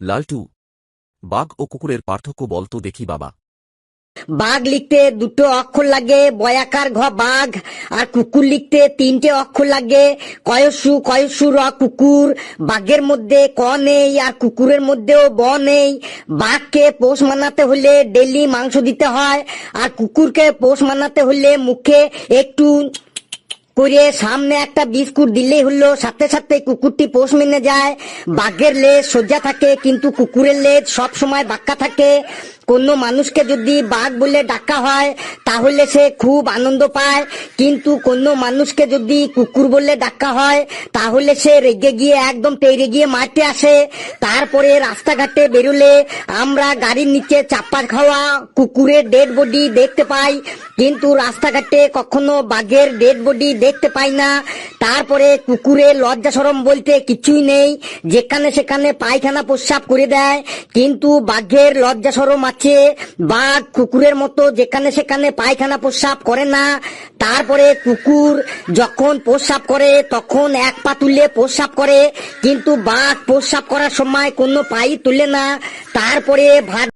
লালটু, বাঘ ও কুকুরের পার্থক্য বলতো দেখি বাবা। বাঘ লিখতে দুটো অক্ষর লাগে, বয়াকার ঘ বাঘ। আর কুকুর লিখতে তিনটে অক্ষর লাগে, কয়সু কয়সু র কুকুর। বাঘের মধ্যে ক নেই আর কুকুরের মধ্যেও ব নেই। বাঘকে পোষ মানাতে হলে ডেলি মাংস দিতে হয়, আর কুকুরকে পোষ মানাতে হলে মুখে একটু করে সামনে একটা বিস্কুট দিলেই হলো, সাথে সাথে কুকুরটি পোষ মেনে যায়। বাঘের লেজ সোজা থাকে কিন্তু কুকুরের লেজ সব সময় বাঁকা থাকে। কোনো মানুষকে যদি বাঘ বলে ডাকা হয় তাহলে সে খুব আনন্দ পায়, কিন্তু কোনো মানুষকে যদি কুকুর বলে ডাকা হয় তাহলে সে রেগে গিয়ে একদম তেড়ে গিয়ে মারতে আসে। তারপরে রাস্তাঘাটে বেরোলে আমরা গাড়ির নিচে চাপা খাওয়া কুকুরের ডেড বডি দেখতে পাই, কিন্তু রাস্তাঘাটে কখনো বাঘের ডেড বডি দেখতে পাই না। তারপরে কুকুরের লজ্জা শরম বলতে কিছুই নেই, যেখানে সেখানে পায়খানা প্রস্রাব করে দেয়, কিন্তু বাঘের লজ্জা শরম আছে। বাঘ কুকুরের মতো যেখানে সেখানে পায়খানা প্রস্রাব করে না। তারপরে কুকুর যখন প্রস্রাব করে তখন এক পা তুলে প্রস্রাব করে, কিন্তু বাঘ প্রস্রাব করার সময় কোনো পাই তুলে না। তারপরে ভাত